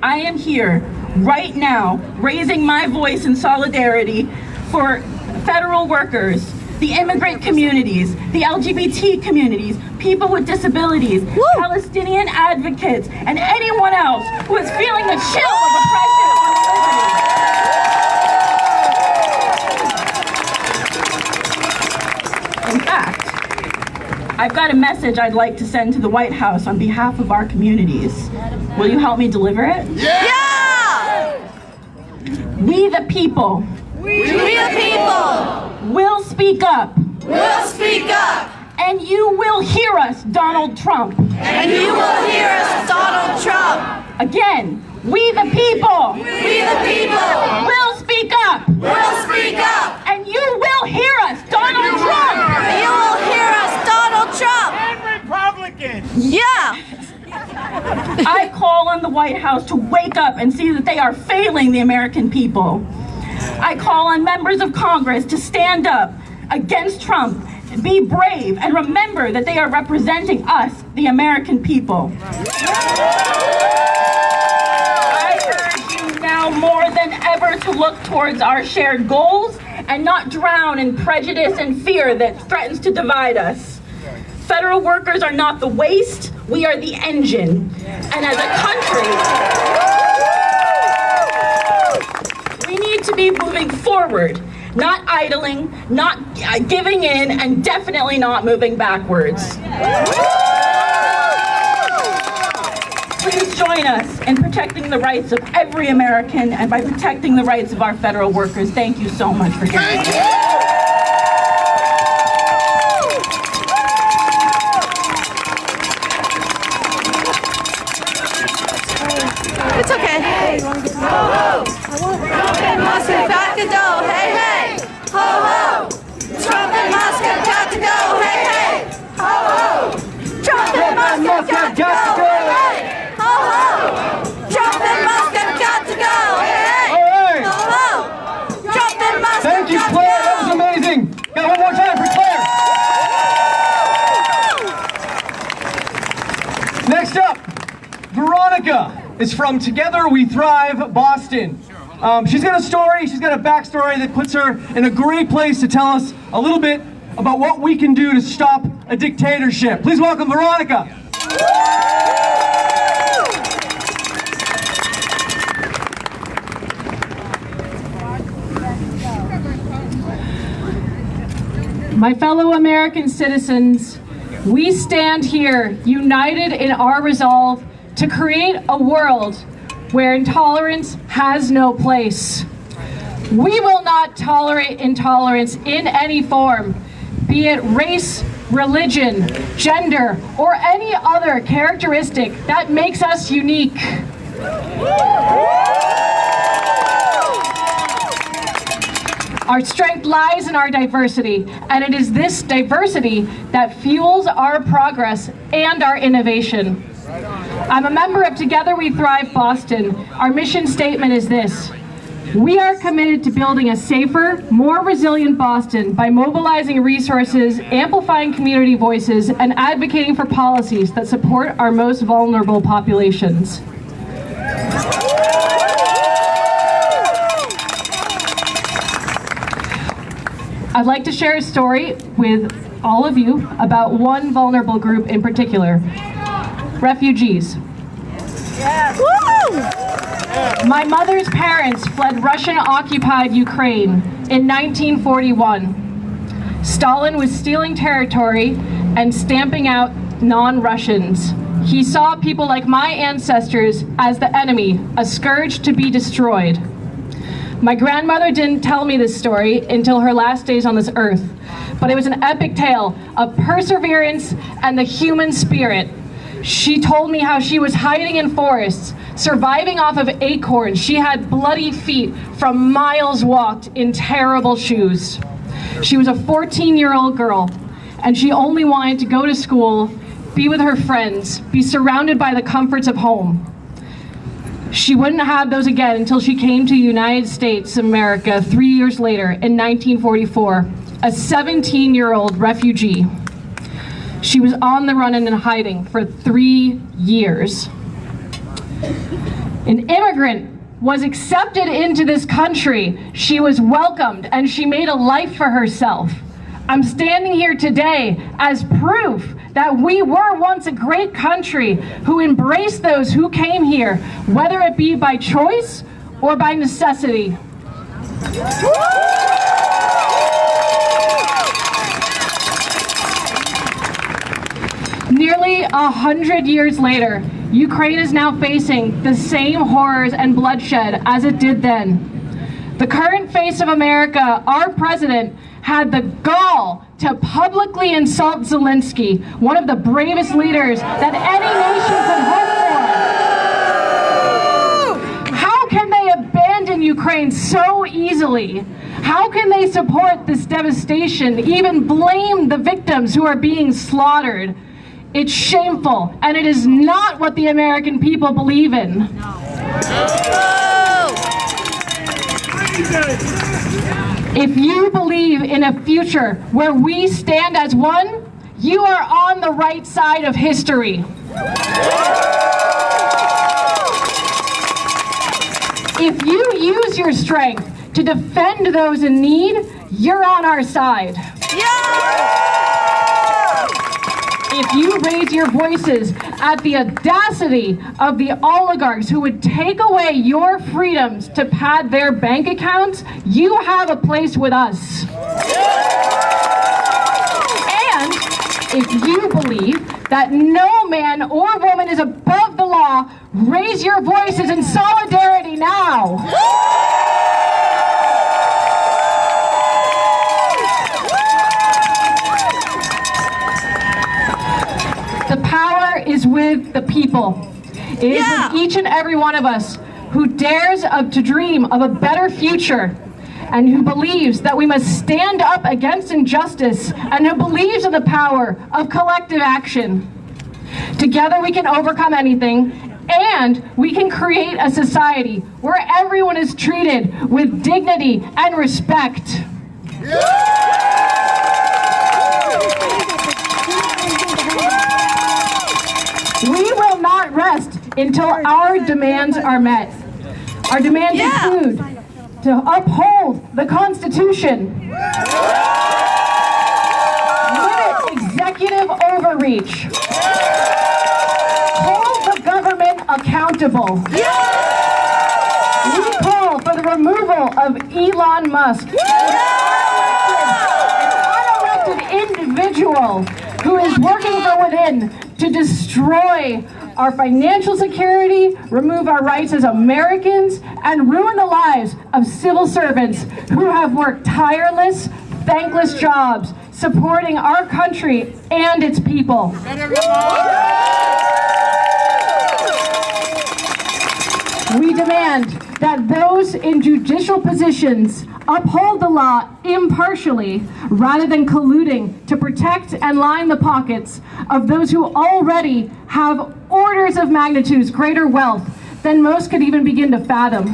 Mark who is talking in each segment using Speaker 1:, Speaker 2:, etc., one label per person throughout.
Speaker 1: I am here right now raising my voice in solidarity for federal workers, the immigrant communities, the LGBT communities, people with disabilities, Palestinian advocates, and anyone else who is feeling the chill of oppression on liberty. In fact, I've got a message I'd like to send to the White House on behalf of our communities. Will you help me deliver it?
Speaker 2: Yeah!
Speaker 1: We the people.
Speaker 2: We the people
Speaker 1: Will speak up.
Speaker 2: will speak up,
Speaker 1: And you will hear us, Donald Trump.
Speaker 2: and you will hear us, Donald Trump.
Speaker 1: Again, we the people
Speaker 2: We the people
Speaker 1: will speak up.
Speaker 2: will speak up,
Speaker 1: And you will hear us, Donald Trump.
Speaker 2: and you will hear us, Donald Trump.
Speaker 3: And Republicans!
Speaker 2: Yeah!
Speaker 1: I call on the White House to wake up and see that they are failing the American people. I call on members of Congress to stand up against Trump, be brave, and remember that they are representing us, the American people. I urge you now more than ever to look towards our shared goals and not drown in prejudice and fear that threatens to divide us. Federal workers are not the waste, we are the engine. And as a country, we need to be moving forward, not idling, not giving in, and definitely not moving backwards. Please join us in protecting the rights of every American and by protecting the rights of our federal workers. Thank you so much for hearing me.
Speaker 2: It's okay. Ho ho! Trump and Musk have got to go. Hey hey! Ho ho! Trump and Musk have got to go. Hey hey! Ho ho! Trump and Musk have got to go. Hey hey! Ho ho! Trump and Musk have got to go. Hey hey! Ho ho! Trump and Musk have
Speaker 4: Thank you,
Speaker 2: got to
Speaker 4: Claire. That
Speaker 2: go.
Speaker 4: was amazing. Got one more time for Claire. Next up, Veronica is from Together We Thrive, Boston. She's got a story, she's got a backstory that puts her in a great place to tell us a little bit about what we can do to stop a dictatorship. Please welcome Veronica.
Speaker 5: My fellow American citizens, we stand here united in our resolve to create a world where intolerance has no place. We will not tolerate intolerance in any form, be it race, religion, gender, or any other characteristic that makes us unique. Our strength lies in our diversity, and it is this diversity that fuels our progress and our innovation. I'm a member of Together We Thrive Boston. Our mission statement is this: we are committed to building a safer, more resilient Boston by mobilizing resources, amplifying community voices, and advocating for policies that support our most vulnerable populations. I'd like to share a story with all of you about one vulnerable group in particular: refugees. My mother's parents fled Russian-occupied Ukraine in 1941. Stalin was stealing territory and stamping out non-Russians. He saw people like my ancestors as the enemy, a scourge to be destroyed. My grandmother didn't tell me this story until her last days on this earth, but it was an epic tale of perseverance and the human spirit. She told me how she was hiding in forests, surviving off of acorns. She had bloody feet from miles walked in terrible shoes. She was a 14-year-old girl, and she only wanted to go to school, be with her friends, be surrounded by the comforts of home. She wouldn't have those again until she came to the United States of America 3 years later in 1944, a 17-year-old refugee. She was on the run and in hiding for 3 years. An immigrant was accepted into this country. She was welcomed and she made a life for herself. I'm standing here today as proof that we were once a great country who embraced those who came here, whether it be by choice or by necessity. Nearly 100 years later, Ukraine is now facing the same horrors and bloodshed as it did then. The current face of America, our president, had the gall to publicly insult Zelensky, one of the bravest leaders that any nation could hope for. How can they abandon Ukraine so easily? How can they support this devastation, even blame the victims who are being slaughtered? It's shameful, and it is not what the American people believe in. If you believe in a future where we stand as one, you are on the right side of history. If you use your strength to defend those in need, you're on our side. If you raise your voices at the audacity of the oligarchs who would take away your freedoms to pad their bank accounts, you have a place with us. And if you believe that no man or woman is above the law, raise your voices in solidarity now. The power is with the people. It is with each and every one of us who dares to dream of a better future and who believes that we must stand up against injustice and who believes in the power of collective action. Together we can overcome anything, and we can create a society where everyone is treated with dignity and respect. We will not rest until our demands are met. Our demands include to uphold the Constitution, limit executive overreach, hold the government accountable. We call for the removal of Elon Musk, an unelected individual who is working from within to destroy our financial security, remove our rights as Americans, and ruin the lives of civil servants who have worked tireless, thankless jobs supporting our country and its people. We demand that those in judicial positions uphold the law impartially rather than colluding to protect and line the pockets of those who already have orders of magnitudes greater wealth than most could even begin to fathom.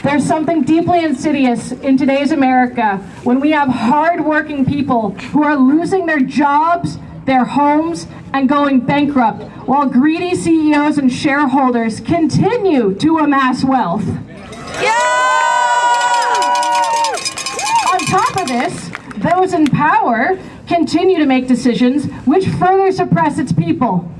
Speaker 5: There's something deeply insidious in today's America when we have hard-working people who are losing their jobs, their homes, and going bankrupt, while greedy CEOs and shareholders continue to amass wealth. On top of this, those in power continue to make decisions which further suppress its people.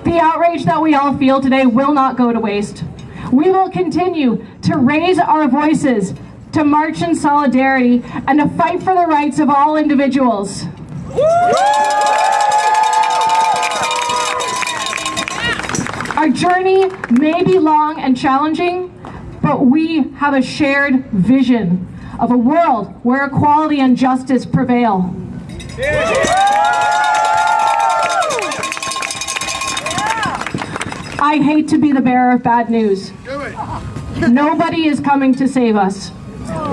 Speaker 5: The outrage that we all feel today will not go to waste. We will continue to raise our voices, to march in solidarity, and to fight for the rights of all individuals. Our journey may be long and challenging, but we have a shared vision of a world where equality and justice prevail. I hate to be the bearer of bad news. Nobody is coming to save us.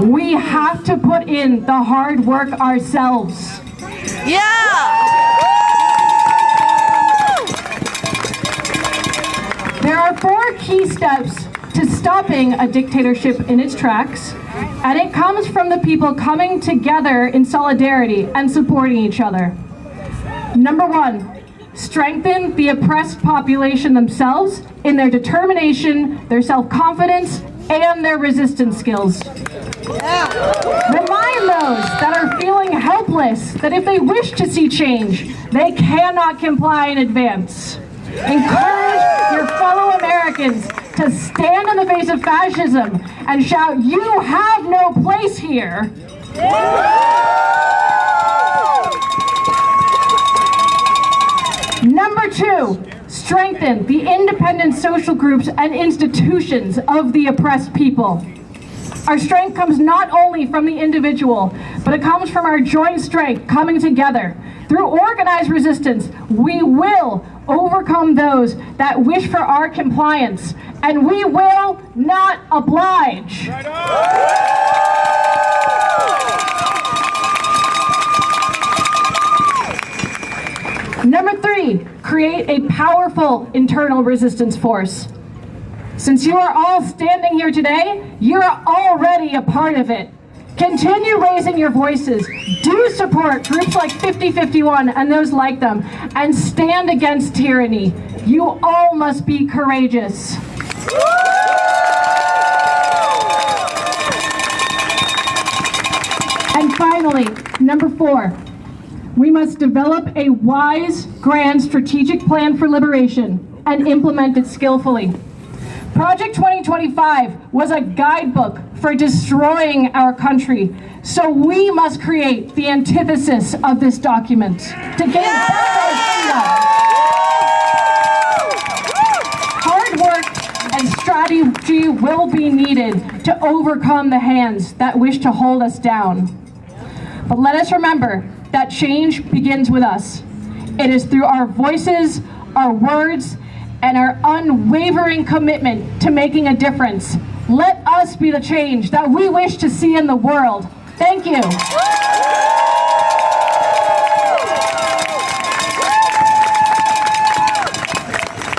Speaker 5: We have to put in the hard work ourselves. There are 4 key steps to stopping a dictatorship in its tracks, and it comes from the people coming together in solidarity and supporting each other. Number 1, strengthen the oppressed population themselves in their determination, their self-confidence, and their resistance skills. Remind those that are feeling helpless that if they wish to see change, they cannot comply in advance. Encourage your fellow Americans to stand in the face of fascism and shout, "You have no place here." Number 2, strengthen the independent social groups and institutions of the oppressed people. Our strength comes not only from the individual, but it comes from our joint strength coming together. Through organized resistance, we will overcome those that wish for our compliance, and we will not oblige. Number 3, create a powerful internal resistance force. Since you are all standing here today, you're already a part of it. Continue raising your voices. Do support groups like 5051 and those like them, and stand against tyranny. You all must be courageous. And finally, number 4, we must develop a wise, grand strategic plan for liberation and implement it skillfully. Project 2025 was a guidebook for destroying our country, so we must create the antithesis of this document to gain back our freedom. Hard work and strategy will be needed to overcome the hands that wish to hold us down. But let us remember that change begins with us. It is through our voices, our words, and our unwavering commitment to making a difference. Let us be the change that we wish to see in the world. Thank you.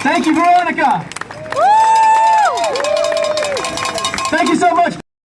Speaker 4: Thank you, Veronica.